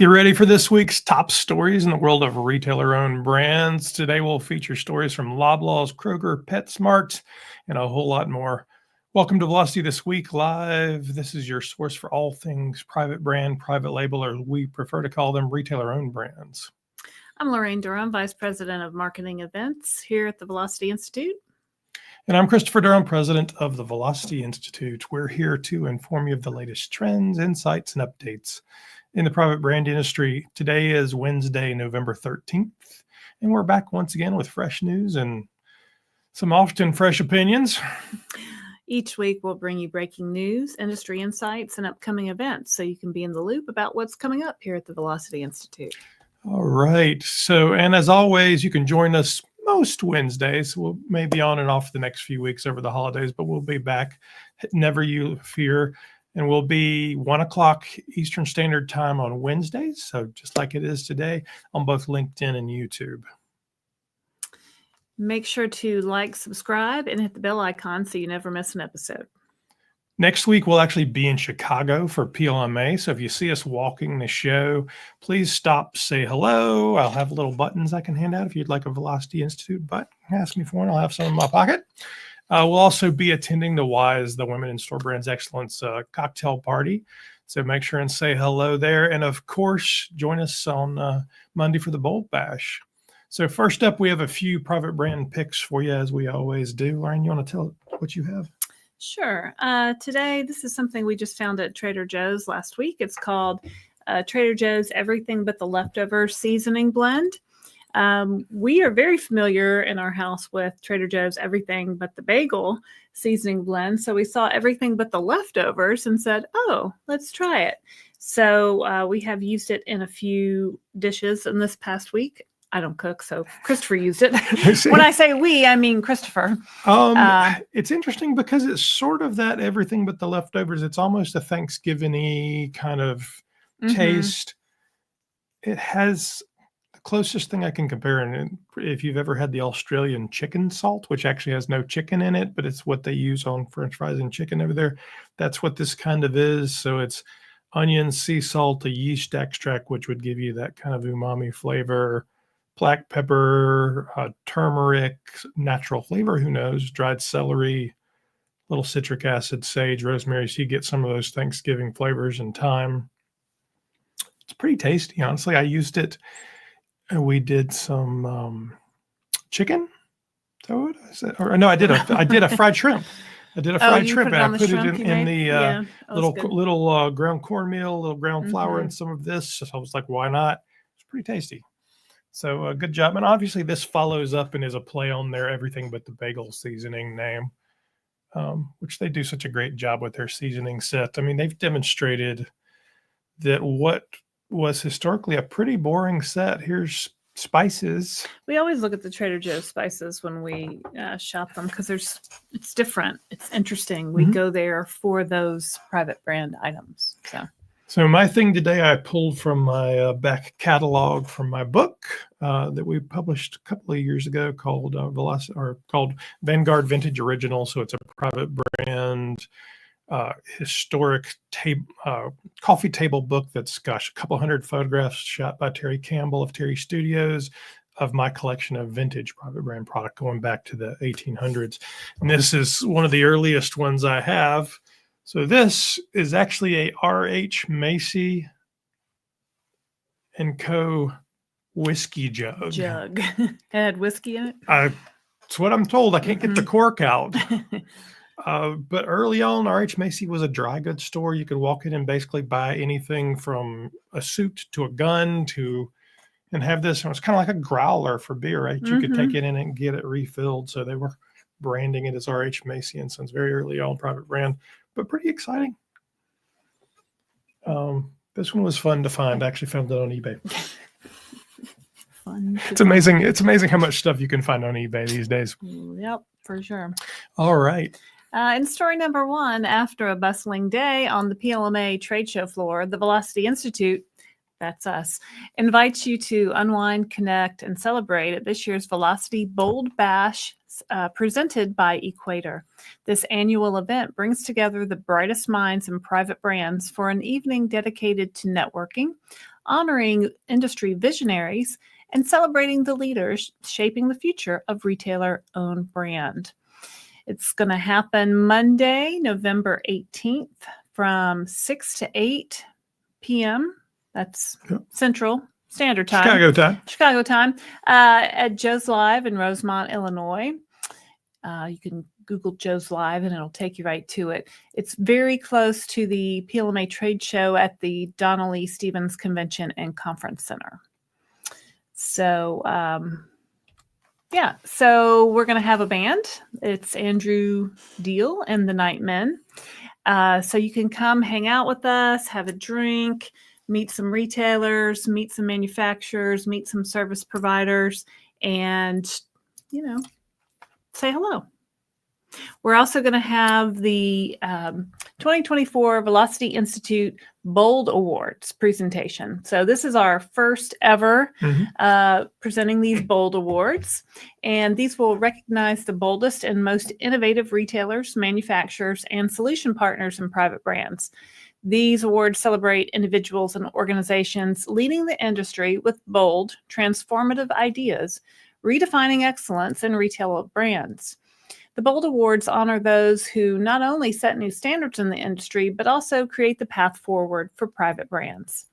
Get ready for this week's top stories in the world of retailer-owned brands. Today we'll feature stories from Loblaws, Kroger, PetSmart, and a whole lot more. Welcome to Velocity This Week Live. This is your source for all things private brand, private label, or we prefer to call them retailer-owned brands. I'm Laraine Durham, Vice President of Marketing Events here at the Velocity Institute. And I'm Christopher Durham, President of the Velocity Institute. We're here to inform you of the latest trends, insights, and updates in the private brand industry. Today is Wednesday, November 13th, and we're back once again with fresh news and some often fresh opinions. Each week, we'll bring you breaking news, industry insights, and upcoming events so you can be in the loop about what's coming up here at the Velocity Institute. All right. So, and as always, you can join us most Wednesdays. We'll may be on and off the next few weeks over the holidays, but we'll be back. Never you fear. And we'll be 1 o'clock Eastern Standard Time on Wednesdays. So just like it is today on both LinkedIn and YouTube. Make sure to like, subscribe, and hit the bell icon so you never miss an episode. Next week, we'll actually be in Chicago for PLMA. So if you see us walking the show, please stop, say hello. I'll have little buttons I can hand out if you'd like a Velocity Institute button. Ask me for one. I'll have some in my pocket. We'll also be attending the WISE, the Women in Store Brands Excellence cocktail party. So make sure and say hello there. And of course, join us on Monday for the Bold Bash. So first up, we have a few private brand picks for you, as we always do. Laraine, you want to tell what you have? Sure. Today, this is something we just found at Trader Joe's last week. It's called Trader Joe's Everything But the Leftovers Seasoning Blend. We are very familiar in our house with Trader Joe's Everything But the Bagel seasoning blend. So we saw Everything But the Leftovers and said, oh, let's try it. So we have used it in a few dishes in this past week. I don't cook, so Christopher used it. When I say we, I mean Christopher. It's interesting because it's sort of that Everything But the Leftovers. It's almost a Thanksgiving-y kind of taste. It has the closest thing I can compare, and if you've ever had the Australian chicken salt, which actually has no chicken in it, but it's what they use on French fries and chicken over there. That's what this kind of is. So it's onion, sea salt, a yeast extract, which would give you that kind of umami flavor, black pepper, turmeric, natural flavor, who knows, dried celery, little citric acid, sage, rosemary. So you get some of those Thanksgiving flavors and thyme. It's pretty tasty, honestly. I used it, and we did some chicken. Is that what I said? Or no, I did a fried shrimp. I did a fried shrimp, and I put it in the little ground cornmeal, little ground flour, and some of this. So I was like, why not? It's pretty tasty. So good job. And obviously this follows up and is a play on their Everything But the Bagel seasoning name, which they do such a great job with their seasoning set. I mean, they've demonstrated that what was historically a pretty boring set, here's spices. We always look at the Trader Joe's spices when we shop them because it's different. It's interesting. We go there for those private brand items. So my thing today, I pulled from my back catalog from my book that we published a couple of years ago called called Vanguard Vintage Original. So it's a private brand historic coffee table book that's, gosh, a couple hundred photographs shot by Terry Campbell of Terry Studios of my collection of vintage private brand product going back to the 1800s. And this is one of the earliest ones I have. So this is actually a R.H. Macy & Co. whiskey jug. It had whiskey in it? That's what I'm told. I can't get the cork out. But early on, R.H. Macy was a dry goods store. You could walk in and basically buy anything from a suit to a gun and have this. It was kind of like a growler for beer, right? You could take it in and get it refilled. So they were branding it as R.H. Macy and Sons very early on, private brand. But pretty exciting. This one was fun to find. I actually found it on eBay. Fun. It's amazing. It's amazing how much stuff you can find on eBay these days. Yep, for sure. All right. In story number one, after a bustling day on the PLMA trade show floor, the Velocity Institute, that's us, invites you to unwind, connect, and celebrate at this year's Velocity Bold Bash presented by Equator. This annual event brings together the brightest minds in private brands for an evening dedicated to networking, honoring industry visionaries and celebrating the leaders shaping the future of retailer-owned brand. It's going to happen Monday, November 18th from 6 to 8 p.m. That's Central Standard Time. Chicago time at Joe's Live in Rosemont, Illinois. You can Google Joe's Live and it'll take you right to it. It's very close to the PLMA trade show at the Donnelly Stevens Convention and Conference Center. So, so we're going to have a band. It's Andrew Deal and the Nightmen. So you can come hang out with us, have a drink, meet some retailers, meet some manufacturers, meet some service providers, and, say hello. We're also going to have the 2024 Velocity Institute Bold Awards presentation. So this is our first ever presenting these Bold Awards. And these will recognize the boldest and most innovative retailers, manufacturers, and solution partners in private brands. These awards celebrate individuals and organizations leading the industry with bold, transformative ideas, redefining excellence in retail brands. The Bold Awards honor those who not only set new standards in the industry, but also create the path forward for private brands.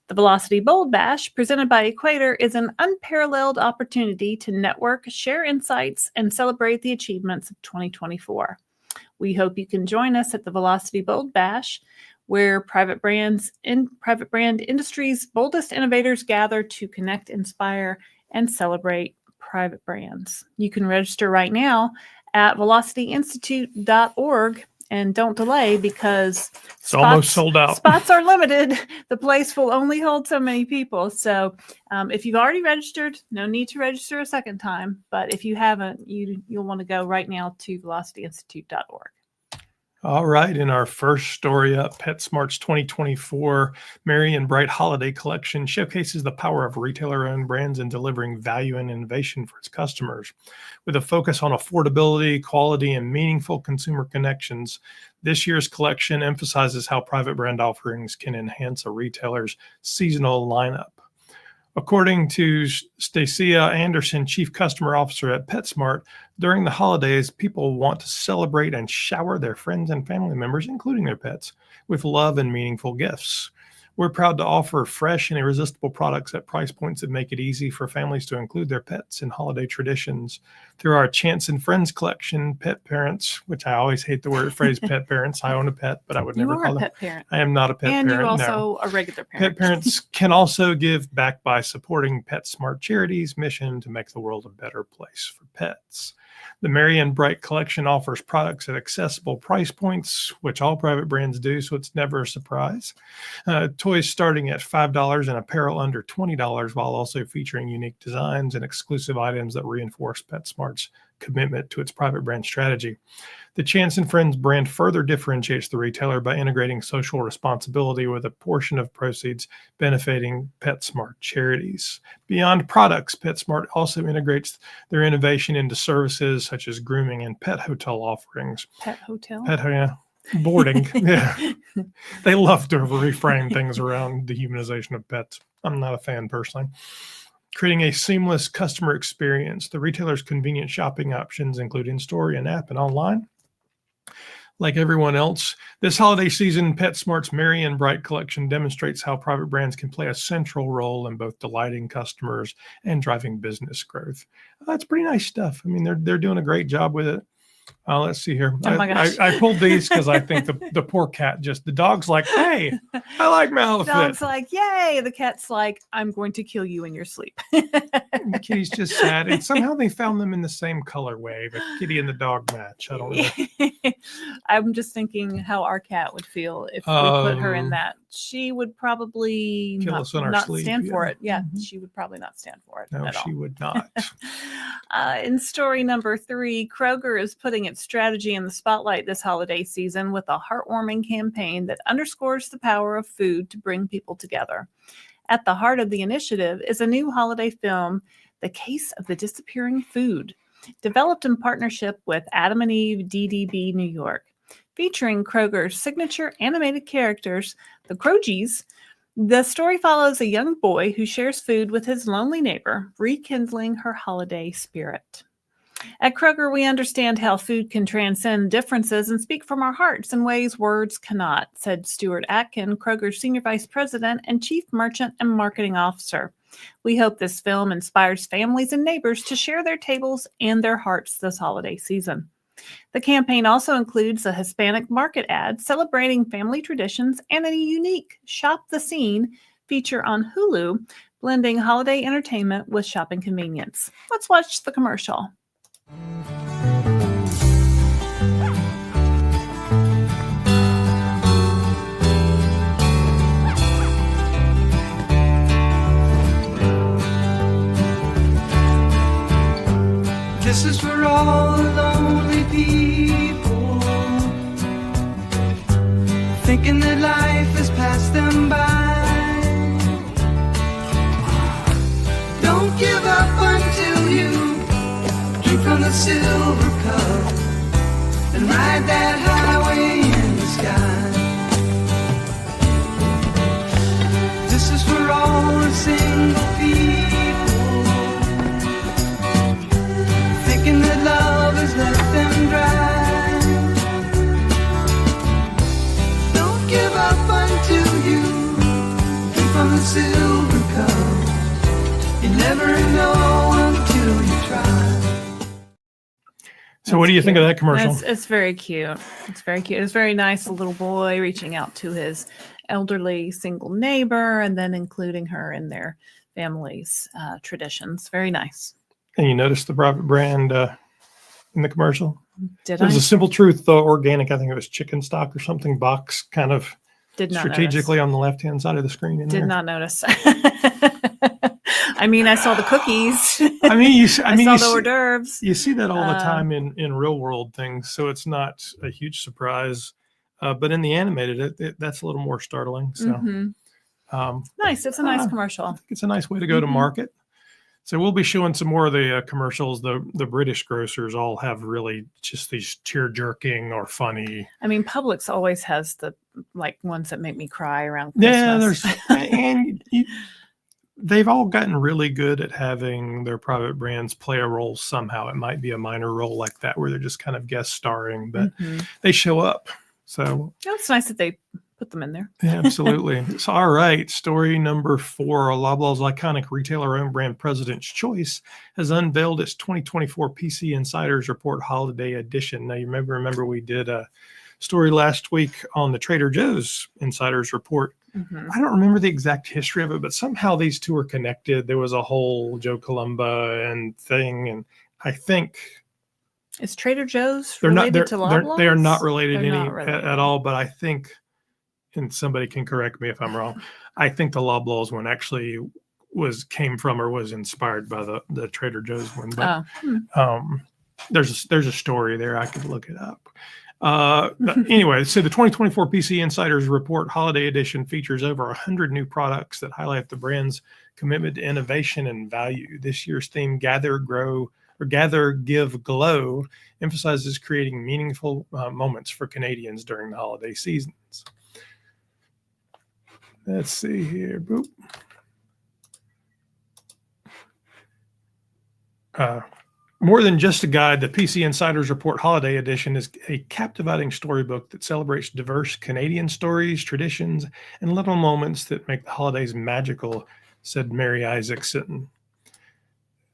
The Velocity Bold Bash, presented by Equator, is an unparalleled opportunity to network, share insights, and celebrate the achievements of 2024. We hope you can join us at the Velocity Bold Bash, where private brand industry's boldest innovators gather to connect, inspire, and celebrate private brands. You can register right now at velocityinstitute.org, and don't delay because it's almost sold out. Spots are limited. The place will only hold so many people. So if you've already registered, no need to register a second time. But if you haven't, you'll want to go right now to velocityinstitute.org. All right. In our first story up, PetSmart's 2024 Merry and Bright Holiday Collection showcases the power of retailer-owned brands in delivering value and innovation for its customers. With a focus on affordability, quality, and meaningful consumer connections, this year's collection emphasizes how private brand offerings can enhance a retailer's seasonal lineup. According to Stacia Anderson, Chief Customer Officer at PetSmart, during the holidays, people want to celebrate and shower their friends and family members, including their pets, with love and meaningful gifts. We're proud to offer fresh and irresistible products at price points that make it easy for families to include their pets in holiday traditions. Through our Chance and Friends collection, pet parents, which I always hate the phrase pet parents. I own a pet, but I would never call them. Pet parent. I am not a pet parent. And you're also a regular parent. Pet parents can also give back by supporting PetSmart Charity's mission to make the world a better place for pets. The Merry and Bright collection offers products at accessible price points, which all private brands do, so it's never a surprise. Toys starting at $5 and apparel under $20, while also featuring unique designs and exclusive items that reinforce PetSmart's commitment to its private brand strategy. The Chance and Friends brand further differentiates the retailer by integrating social responsibility with a portion of proceeds benefiting PetSmart charities. Beyond products, PetSmart also integrates their innovation into services such as grooming and pet hotel offerings. Pet hotel? Boarding. Yeah. They love to reframe things around the humanization of pets. I'm not a fan personally. Creating a seamless customer experience, the retailer's convenient shopping options include in-store, in-app, and online. Like everyone else, this holiday season, PetSmart's Merry and Bright collection demonstrates how private brands can play a central role in both delighting customers and driving business growth. That's pretty nice stuff. I mean, they're doing a great job with it. Let's see here. Oh my gosh. I pulled these because I think the poor cat the dog's like, hey, I like my outfit. The dog's like, yay. The cat's like, I'm going to kill you in your sleep. The kitty's just sad. And somehow they found them in the same colorway, the kitty and the dog match. I don't know. I'm just thinking how our cat would feel if we put her in that. She would probably not stand for it. Yeah, she would probably not stand for it. No, she would not. In story number 3, Kroger is putting its strategy in the spotlight this holiday season with a heartwarming campaign that underscores the power of food to bring people together. At the heart of the initiative is a new holiday film, The Case of the Disappearing Food, developed in partnership with Adam and Eve DDB New York. Featuring Kroger's signature animated characters, the Krogies, The story follows a young boy who shares food with his lonely neighbor, rekindling her holiday spirit. At Kroger, we understand how food can transcend differences and speak from our hearts in ways words cannot, said Stuart Atkin, Kroger's Senior Vice President and Chief Merchant and Marketing Officer. We hope this film inspires families and neighbors to share their tables and their hearts this holiday season. The campaign also includes a Hispanic market ad celebrating family traditions and a unique Shop the Scene feature on Hulu, blending holiday entertainment with shopping convenience. Let's watch the commercial. This is for all the lonely people, thinking that life has passed them by. Don't give up until you drink from the silver cup and ride that highway in the sky. This is for all the single people, thinking that love has left them dry. Don't give up until you drink from the silver cup. You never know until you try. So what do you think of that commercial? It's very cute. It's very cute. It's very nice. A little boy reaching out to his elderly single neighbor and then including her in their family's traditions. Very nice. And you noticed the private brand in the commercial? Did It was I? a Simple Truth organic. I think it was chicken stock or something box kind of Did not strategically notice. on the left-hand side of the screen. Did not notice. I mean, I saw the cookies. I mean, I saw the hors d'oeuvres. You see that all the time in real world things, so it's not a huge surprise. But in the animated, that's a little more startling. So Nice. It's a nice commercial. I think it's a nice way to go to market. So we'll be showing some more of the commercials. The British grocers all have really just these tear-jerking or funny. I mean, Publix always has the ones that make me cry around Christmas. They've all gotten really good at having their private brands play a role somehow. It might be a minor role like that where they're just kind of guest starring, but they show up. So it's nice that they put them in there. Yeah, absolutely. So, all right. Story number 4. Loblaw's iconic retailer own brand President's Choice has unveiled its 2024 PC Insiders Report Holiday Edition. Now, you remember we did a story last week on the Trader Joe's Insiders Report. I don't remember the exact history of it, but somehow these two are connected. There was a whole Joe Columba and thing, and I think is Trader Joe's related to Loblaws? They are not related at all, but I think, and somebody can correct me if I'm wrong, I think the Loblaws one actually came from or was inspired by the Trader Joe's one. But there's a story there. I could look it up. Anyway, so the 2024 PC Insiders Report Holiday Edition features over 100 new products that highlight the brand's commitment to innovation and value. This year's theme, Gather, Give, Glow, emphasizes creating meaningful moments for Canadians during the holiday seasons. Let's see here. Boop. More than just a guide, the PC Insiders Report Holiday Edition is a captivating storybook that celebrates diverse Canadian stories, traditions, and little moments that make the holidays magical, said Mary Isaacson.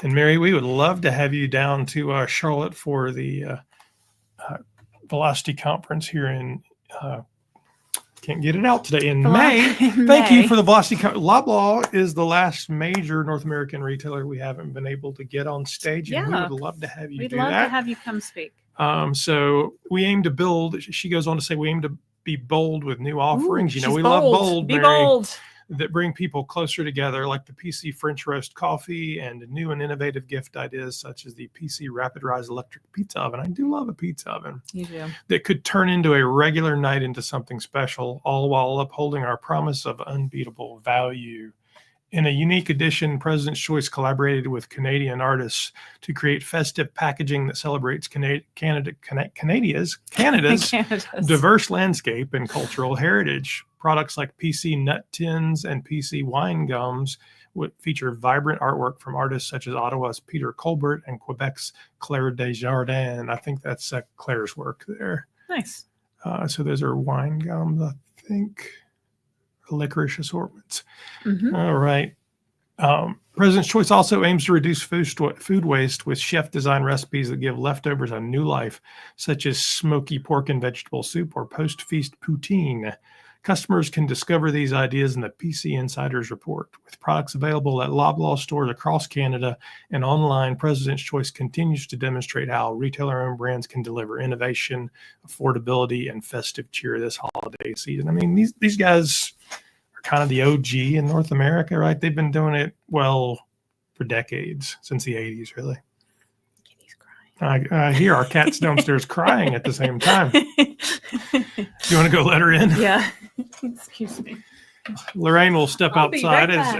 And Mary, we would love to have you down to Charlotte for the Velocity Conference here in can't get it out today in May. Thank you for the Velocity. Loblaw is the last major North American retailer we haven't been able to get on stage, and we would love to have you do that. We'd love to have you come speak. So we aim to build. She goes on to say we aim to be bold with new offerings. Ooh, we love bold. Be Mary, bold. That bring people closer together, like the PC French Roast Coffee and new and innovative gift ideas such as the PC Rapid Rise Electric Pizza Oven. I do love a pizza oven. You do. That could turn into a regular night into something special, all while upholding our promise of unbeatable value In a unique edition, President's Choice collaborated with Canadian artists to create festive packaging that celebrates Canada's Canada's. diverse landscape and cultural heritage. Products like PC nut tins and PC wine gums would feature vibrant artwork from artists such as Ottawa's Peter Colbert and Quebec's Claire Desjardins. I think that's Claire's work there. Nice. So those are wine gums, I think. Licorice assortments. Mm-hmm. All right. President's Choice also aims to reduce food waste with chef-designed recipes that give leftovers a new life, such as smoky pork and vegetable soup or post-feast poutine. Customers can discover these ideas in the PC Insiders Report. With products available at Loblaw stores across Canada and online, President's Choice continues to demonstrate how retailer-owned brands can deliver innovation, affordability, and festive cheer this holiday season. I mean, these guys are kind of the OG in North America, right? They've been doing it, well, for decades, since the 80s, really. Kitty's crying. I hear our cat's downstairs crying at the same time. You want to go let her in? Yeah. Excuse me. Laraine will step I'll be outside right back.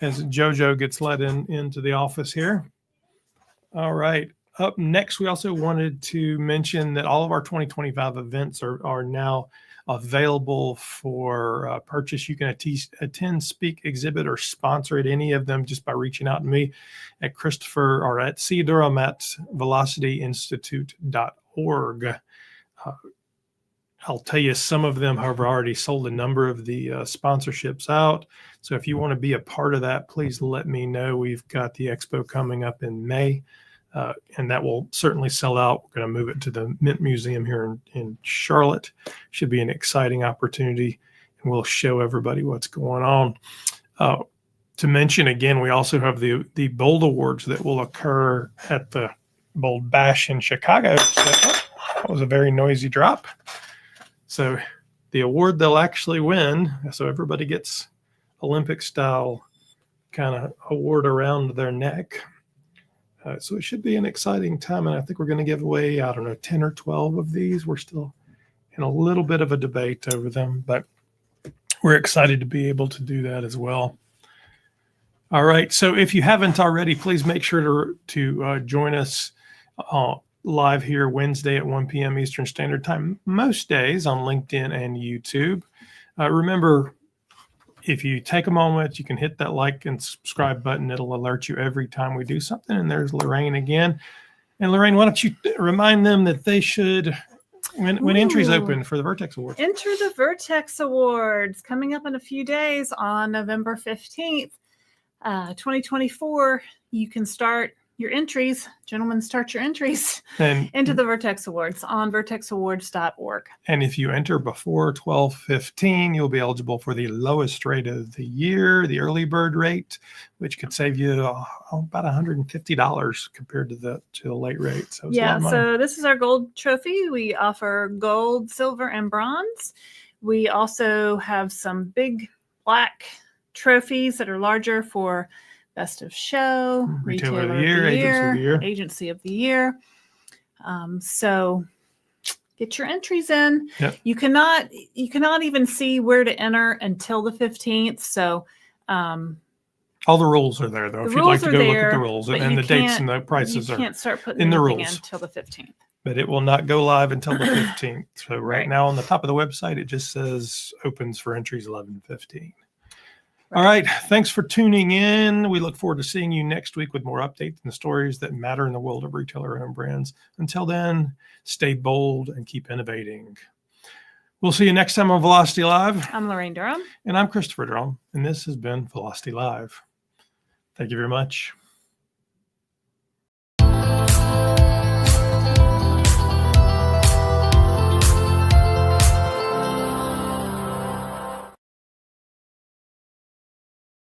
as JoJo gets let into the office here. All right. Up next, we also wanted to mention that all of our 2025 events are now available for purchase. You can attend, speak, exhibit, or sponsor at any of them just by reaching out to me at Christopher or at C. Durham at velocityinstitute.org. I'll tell you, some of them have already sold a number of the sponsorships out. So if you want to be a part of that, please let me know. We've got the expo coming up in May, and that will certainly sell out. We're going to move it to the Mint Museum here in Charlotte. Should be an exciting opportunity, and we'll show everybody what's going on. To mention again, we also have the Bold Awards that will occur at the Bold Bash in Chicago. So, that was a very noisy drop. So the award they'll actually win, so everybody gets Olympic style kind of award around their neck. So it should be an exciting time. And I think we're going to give away, 10 or 12 of these. We're still in a little bit of a debate over them, but we're excited to be able to do that as well. All right. So if you haven't already, please make sure to join us live here Wednesday at 1 p.m. Eastern Standard Time, most days on LinkedIn and YouTube. Remember, if you take a moment, you can hit that like and subscribe button. It'll alert you every time we do something. And there's Laraine again. And Laraine, why don't you remind them that they should, when entries open for the Vertex Awards. Enter the Vertex Awards coming up in a few days on November 15th, 2024. You can start your entries, gentlemen, start your entries into the Vertex Awards on vertexawards.org. And if you enter before 12/15, you'll be eligible for the lowest rate of the year, the early bird rate, which could save you about $150 compared to the late rate. So so this is our gold trophy. We offer gold, silver, and bronze. We also have some big black trophies that are larger for Best of Show, Retailer of the Year, Agency of the Year. So get your entries in. Yep. You cannot even see where to enter until the 15th. So all the rules are there, though. If you'd like to go look at the rules and the dates and the prices you can't start putting in the anything rules in until the 15th. But it will not go live until the 15th. So right now on the top of the website, it just says opens for entries 11/15. All right. Thanks for tuning in. We look forward to seeing you next week with more updates and stories that matter in the world of retailer-owned brands. Until then, stay bold and keep innovating. We'll see you next time on Velocity Live. I'm Laraine Durham. And I'm Christopher Durham. And this has been Velocity Live. Thank you very much.